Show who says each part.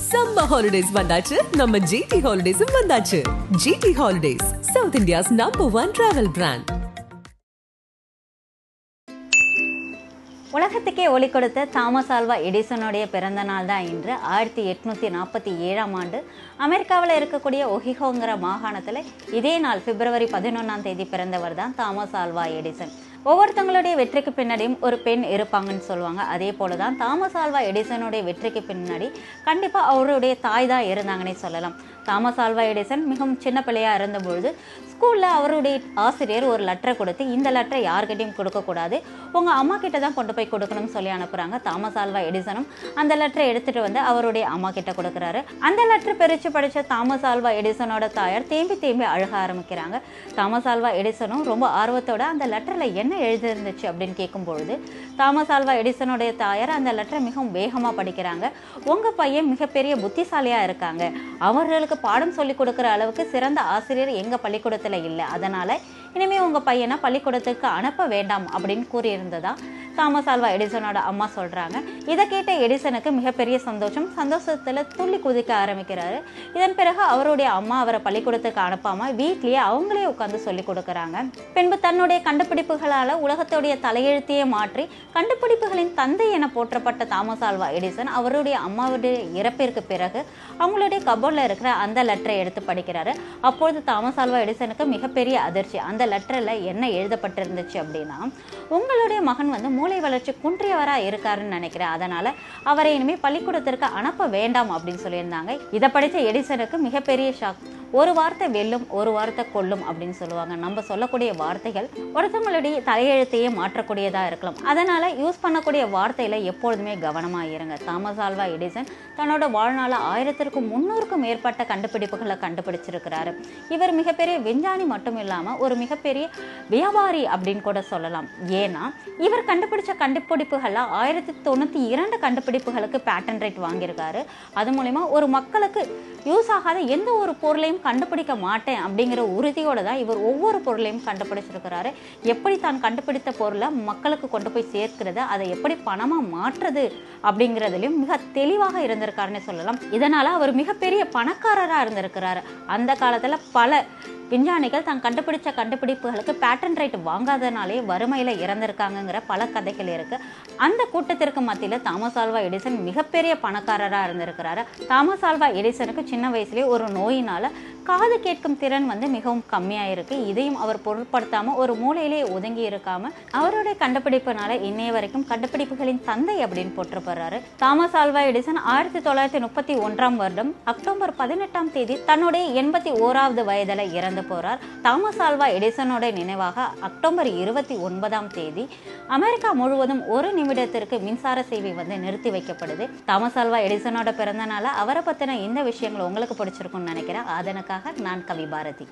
Speaker 1: Summer holidays வந்தாச்சு, நம்ம GT Holidays வந்தாச்சு. GT Holidays, South India's #1 travel brand.
Speaker 2: உலகத்துக்கே ஒளி கொடுத்த தாமஸ் ஆல்வா எடிசனுடைய பிறந்த நாள் தான் இன்று. 1847ஆம் ஆண்டு அமெரிக்காவில் இருக்கக்கூடிய ஒஹிஹோங்கிற மாகாணத்தில் இதே நாள் பிப்ரவரி 11ஆம் தேதி பிறந்தவர் தான் தாமஸ் ஆல்வா எடிசன். ஒவ்வொருத்தங்களுடைய வெற்றிக்கு பின்னாடியும் ஒரு பெண் இருப்பாங்கன்னு சொல்லுவாங்க. அதே போல தான் தாமஸ் ஆல்வா எடிசனுடைய வெற்றிக்கு பின்னாடி கண்டிப்பாக அவருடைய தாய் தான் இருந்தாங்கன்னே சொல்லலாம். தாமஸ் ஆல்வா எடிசன் மிகவும் சின்ன பிள்ளையாக இருந்தபொழுது ஸ்கூலில் அவருடைய ஆசிரியர் ஒரு லெட்டரை கொடுத்து, இந்த லெட்டரை யார்கிட்டையும் கொடுக்கக்கூடாது, உங்கள் அம்மா கிட்ட தான் கொண்டு போய் கொடுக்கணும்னு சொல்லி அனுப்புகிறாங்க. தாமஸ் ஆல்வா எடிசனும் அந்த லெட்டரை எடுத்துகிட்டு வந்து அவருடைய அம்மா கிட்ட கொடுக்குறாரு. அந்த லெட்டர் பிரித்து படித்த தாமஸ் ஆல்வா எடிசனோட தாயார் தேம்பி தேம்பி அழுக ஆரம்பிக்கிறாங்க. தாமஸ் ஆல்வா எடிசனும் ரொம்ப ஆர்வத்தோட அந்த லெட்டரில் என்ன எழுதிருந்துச்சு அப்படின்னு கேட்கும்பொழுது தாமஸ் ஆல்வா எடிசனுடைய தாயார் அந்த லெட்டரை மிகவும் வேகமாக படிக்கிறாங்க. உங்கள் பையன் மிகப்பெரிய புத்திசாலியாக இருக்காங்க, அவர்களுக்கு பாடம் சொல்லி கொடுக்குற அளவுக்கு சிறந்த ஆசிரியர் எங்கள் பள்ளிக்கூடத்தில் இல்லை, அதனால் இனிமேல் உங்கள் பையனை பள்ளிக்கூடத்துக்கு அனுப்ப வேண்டாம் அப்படின்னு கூறியிருந்ததா தாமஸ் ஆல்வா எடிசனோட அம்மா சொல்கிறாங்க. இதை கேட்ட எடிசனுக்கு மிகப்பெரிய சந்தோஷத்தில் துள்ளி குதிக்க ஆரம்பிக்கிறாரு. இதன் பிறகு அவருடைய அம்மா அவரை பள்ளிக்கூடத்துக்கு அனுப்பாமல் வீட்லேயே அவங்களே உட்காந்து சொல்லி கொடுக்குறாங்க. பின்பு தன்னுடைய கண்டுபிடிப்புகளால் உலகத்துடைய தலையெழுத்தையே மாற்றி கண்டுபிடிப்புகளின் தந்தை என போற்றப்பட்ட தாமஸ் ஆல்வா எடிசன் அவருடைய அம்மாவுடைய இறப்பிற்கு பிறகு அவங்களுடைய கபோர்டில் இருக்கிற அந்த லெட்டரை எடுத்து படிக்கிறாரு. அப்பொழுது தாமஸ் ஆல்வா எடிசனுக்கு மிகப்பெரிய அதிர்ச்சி. அந்த லெட்டரில் என்ன எழுதப்பட்டிருந்துச்சு அப்படின்னா, உங்களுடைய மகன் வந்து மூளை வளர்ச்சி குன்றியவராக இருக்காருன்னு நினைக்கிறேன், அதனால் அவரை இனிமேல் பள்ளிக்கூடத்திற்கு அனுப்ப வேண்டாம் அப்படின்னு சொல்லியிருந்தாங்க. இதை படித்த எடிசனுக்கு மிகப்பெரிய ஷாக். ஒரு வார்த்தை வெல்லும், ஒரு வார்த்தை கொல்லும் அப்படின்னு சொல்லுவாங்க. நம்ம சொல்லக்கூடிய வார்த்தைகள் ஒருத்தவங்களுடைய தலையெழுத்தையே மாற்றக்கூடியதாக இருக்கலாம், அதனால் யூஸ் பண்ணக்கூடிய வார்த்தையில் எப்பொழுதுமே கவனமாக இருங்க. தாமஸ் ஆல்வா எடிசன் தன்னோட வாழ்நாளில் 1300க்கும் மேற்பட்ட கண்டுபிடிப்புகளை கண்டுபிடிச்சிருக்கிறாரு. இவர் மிகப்பெரிய விஞ்ஞானி மட்டும் இல்லாமல் ஒரு மிகப்பெரிய வியாபாரி அப்படின்னு கூட சொல்லலாம். ஏன்னா இவர் கண்டுபிடிச்ச கண்டுபிடிப்புகளில் 1092 கண்டுபிடிப்புகளுக்கு பேட்டன் ரைட் வாங்கியிருக்காரு. அது மூலிமா ஒரு மக்களுக்கு யூஸ் ஆகாத எந்த ஒரு பொருளையும் கண்டுபிடிக்க மாட்டேன் அப்படிங்கிற உறுதியோடு தான் இவர் ஒவ்வொரு பொருளையும் கண்டுபிடிச்சிருக்கிறாரு. எப்படி தான் கண்டுபிடித்த பொருளை மக்களுக்கு கொண்டு போய் சேர்க்கிறது, அதை எப்படி பணமாக மாற்றுறது அப்படிங்கிறதுலையும் மிக தெளிவாக இருந்திருக்காருன்னு சொல்லலாம். இதனால் அவர் மிகப்பெரிய பணக்காரராக இருந்திருக்கிறாரு. அந்த காலத்தில் பல விஞ்ஞானிகள் தான் கண்டுபிடிச்ச கண்டுபிடிப்புகளுக்கு பேட்டன் ரைட் வாங்காதனாலே வறுமையில் இறந்திருக்காங்கங்கிற பல கதைகள் இருக்குது. அந்த கூட்டத்திற்கு மத்தியில் தாமஸ் ஆல்வா எடிசன் மிகப்பெரிய பணக்காரராக இருந்திருக்கிறாரு. தாமஸ் ஆல்வா எடிசனுக்கு சின்ன வயசுலேயே ஒரு நோயினால் காது கேட்கும் திறன் வந்து மிகவும் கம்மியாக இருக்குது. இதையும் அவர் பொருட்படுத்தாமல் ஒரு மூலையிலே ஒதுங்கி இருக்காமல் அவருடைய கண்டுபிடிப்புனால இன்னைய வரைக்கும் கண்டுபிடிப்புகளின் தந்தை அப்படின்னு போற்றப்படுறாரு. தாமஸ் ஆல்வா எடிசன் 1931ஆம் வருடம் அக்டோபர் 18ஆம் தேதி தன்னுடைய 81வது வயதில் இறந்து போறார். தாமஸ் ஆல்வா எடிசனோட நினைவாக அக்டோபர் 29ஆம் தேதி அமெரிக்கா முழுவதும் 1 நிமிடத்திற்கு மின்சார சேவை வந்து நிறுத்தி வைக்கப்படுது. தாமஸ் ஆல்வா எடிசனோட பிறந்த நாள அவரை பத்தின இந்த விஷயங்கள் உங்களுக்கு பிடிச்சிருக்கும்னு நினைக்கிறேன். அதனுக்காக நான் கவி பாரதி.